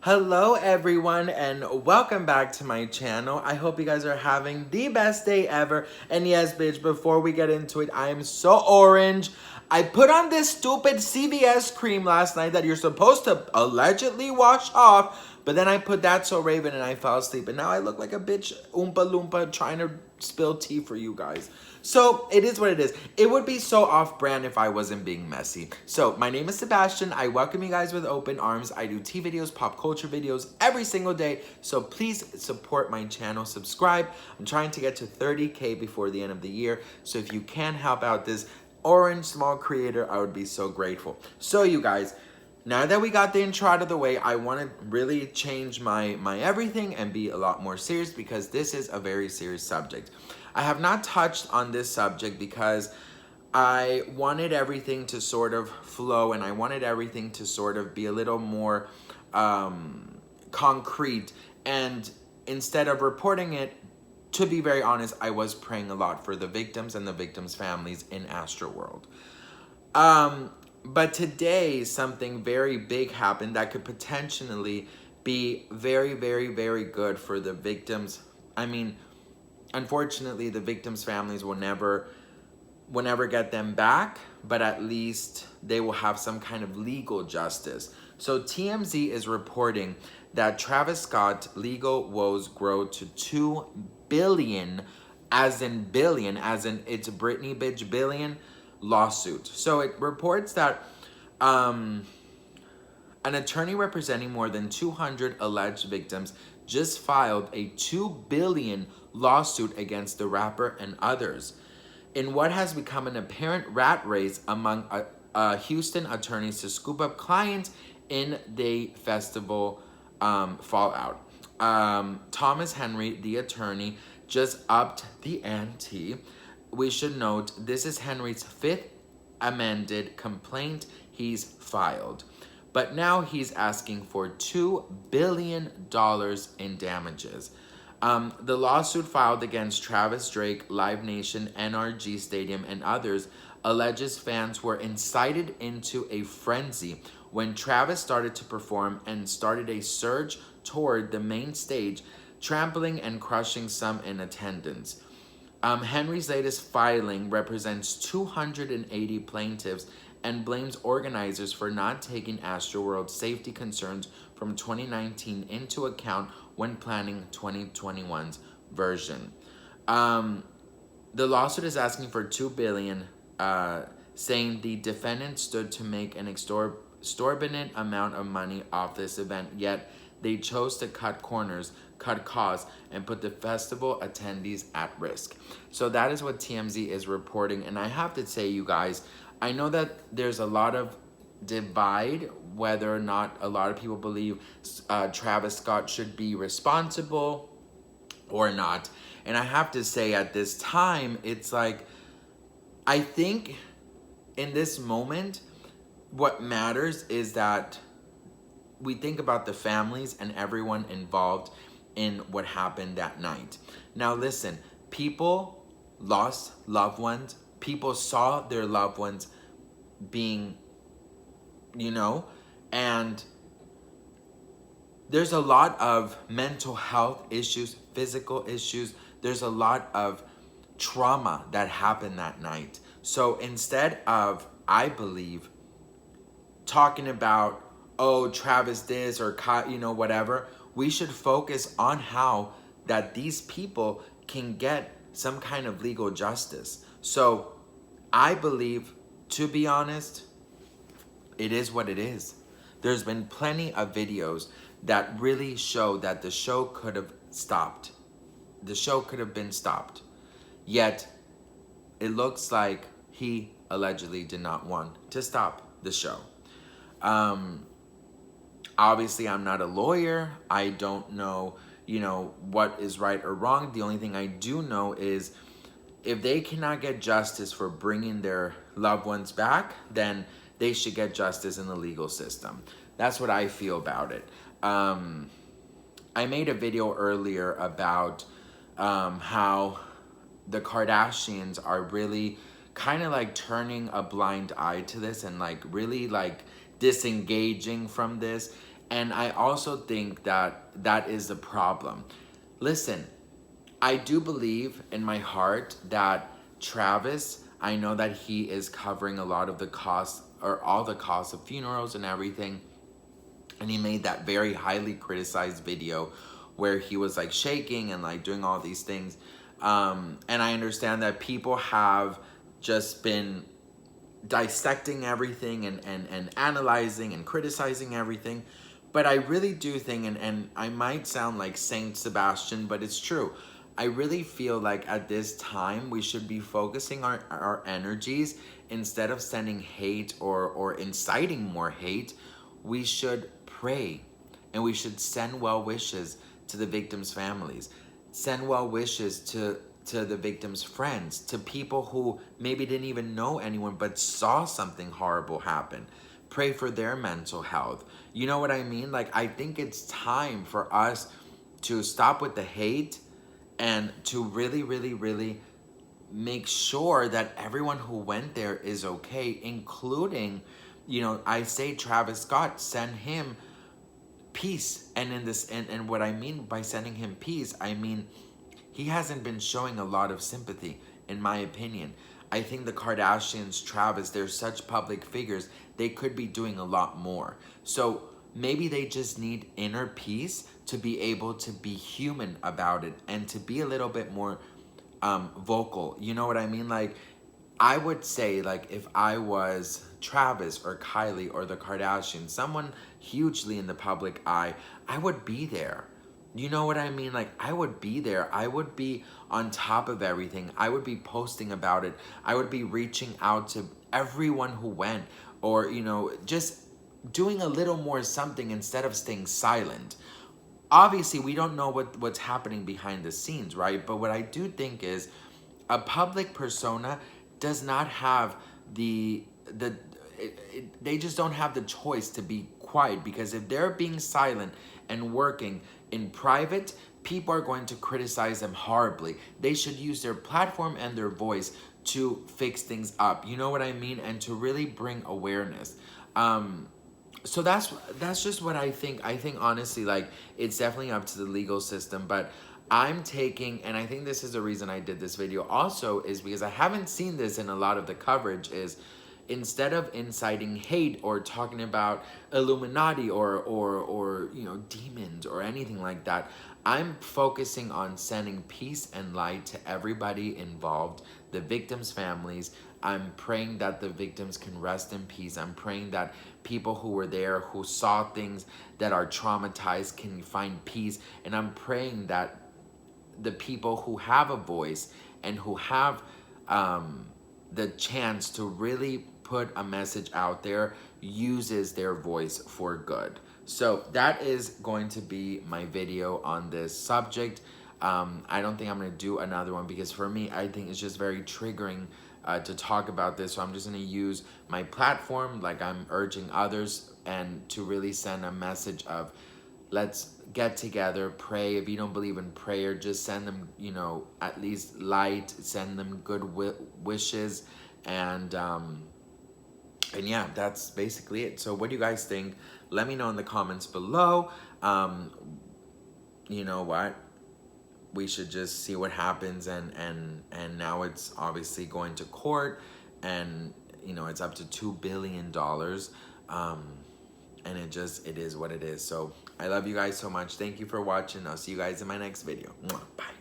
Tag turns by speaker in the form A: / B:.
A: Hello everyone and welcome back to my channel. I hope you guys are having the best day ever. And yes, bitch, before we get into it, I am so orange. I put on this stupid CVS cream last night that you're supposed to allegedly wash off, but then I put That's So Raven and I fell asleep. And now I look like a bitch Oompa Loompa trying to spill tea for you guys. So it is what it is. It would be so off-brand if I wasn't being messy. So my name is Sebastian. I welcome you guys with open arms. I do tea videos, pop culture videos every single day. So please support my channel, subscribe. I'm trying to get to 30K before the end of the year. So if you can help out this orange small creator, I would be so grateful. So you guys, now that we got the intro out of the way, I want to really change my everything and be a lot more serious because this is a very serious subject. I have not touched on this subject because I wanted everything to sort of flow and I wanted everything to sort of be a little more concrete. And instead of reporting it, to be very honest, I was praying a lot for the victims and the victims' families in Astroworld. But today, something very big happened that could potentially be very, very, very good for the victims. I mean, unfortunately, the victims' families will never get them back, but at least they will have some kind of legal justice. So TMZ is reporting that Travis Scott's legal woes grow to 2 billion, as in billion, as in it's Britney bitch billion, lawsuit. So it reports that an attorney representing more than 200 alleged victims just filed a 2 billion lawsuit against the rapper and others in what has become an apparent rat race among Houston attorneys to scoop up clients in the festival fallout. Thomas Henry, the attorney, just upped the ante. We should note this is Henry's 5th amended complaint he's filed. But now he's asking for $2 billion in damages. The lawsuit filed against Travis Drake, Live Nation, NRG Stadium, and others alleges fans were incited into a frenzy when Travis started to perform and started a surge toward the main stage, trampling and crushing some in attendance. Henry's latest filing represents 280 plaintiffs and blames organizers for not taking Astroworld's safety concerns from 2019 into account when planning 2021's version. The lawsuit is asking for $2 billion, saying the defendant stood to make an exorbitant amount of money off this event, yet they chose to cut corners, cut costs, and put the festival attendees at risk. So that is what TMZ is reporting. And I have to say, you guys, I know that there's a lot of divide whether or not a lot of people believe Travis Scott should be responsible or not. And I have to say at this time, it's like, I think in this moment, what matters is that we think about the families and everyone involved in what happened that night. Now listen, people lost loved ones. People saw their loved ones being, and there's a lot of mental health issues, physical issues. There's a lot of trauma that happened that night. So instead of, I believe, talking about, oh, Travis this or, whatever, we should focus on how that these people can get some kind of legal justice. So I believe, to be honest, it is what it is. There's been plenty of videos that really show that the show could have stopped. The show could have been stopped. Yet, it looks like he allegedly did not want to stop the show. Obviously, I'm not a lawyer. I don't know, what is right or wrong. The only thing I do know is if they cannot get justice for bringing their loved ones back, then they should get justice in the legal system. That's what I feel about it. I made a video earlier about how the Kardashians are really kind of like turning a blind eye to this and like really like disengaging from this. And I also think that that is the problem. Listen, I do believe in my heart that Travis, I know that he is covering a lot of the costs, or all the costs of funerals and everything. And he made that very highly criticized video where he was like shaking and like doing all these things. And I understand that people have just been dissecting everything and analyzing and criticizing everything. But I really do think, and I might sound like Saint Sebastian, but it's true. I really feel like at this time we should be focusing our energies, instead of sending hate or inciting more hate. We should pray, and we should send well wishes to the victims' families. Send well wishes to the victims' friends, to people who maybe didn't even know anyone but saw something horrible happen. Pray for their mental health. You know what I mean? Like, I think it's time for us to stop with the hate and to really, really, really make sure that everyone who went there is okay, including, you know, I say Travis Scott, send him peace. And in this, and what I mean by sending him peace, I mean, he hasn't been showing a lot of sympathy, in my opinion. I think the Kardashians, Travis, they're such public figures, they could be doing a lot more. So maybe they just need inner peace to be able to be human about it, and to be a little bit more vocal. You know what I mean? Like, I would say, like, if I was Travis or Kylie or the Kardashians, someone hugely in the public eye, I would be there. You know what I mean? Like, I would be there. I would be on top of everything. I would be posting about it. I would be reaching out to everyone who went, or, you know, just doing a little more something instead of staying silent. Obviously, we don't know what's happening behind the scenes, right? But what I do think is, a public persona does not have they just don't have the choice to be quiet, because if they're being silent and working in private, people are going to criticize them horribly. They should use their platform and their voice to fix things up. You know what I mean? And to really bring awareness. So that's just what I think. I think, honestly, like, it's definitely up to the legal system, but I'm taking, and I think this is the reason I did this video also, is because I haven't seen this in a lot of the coverage, is instead of inciting hate or talking about Illuminati or you know, demons or anything like that, I'm focusing on sending peace and light to everybody involved, the victims' families. I'm praying that the victims can rest in peace. I'm praying that people who were there, who saw things, that are traumatized, can find peace. And I'm praying that the people who have a voice and who have the chance to really put a message out there, uses their voice for good. So that is going to be my video on this subject. I don't think I'm going to do another one, because for me, I think it's just very triggering to talk about this. So I'm just going to use my platform, like I'm urging others, and to really send a message of, let's get together, pray. If you don't believe in prayer, just send them, you know, at least light, send them good wishes, and yeah, that's basically it. So what do you guys think? Let me know in the comments below. You know what? We should just see what happens, and now it's obviously going to court, and, you know, it's up to $2 billion. And it is what it is. So I love you guys so much. Thank you for watching. I'll see you guys in my next video. Bye.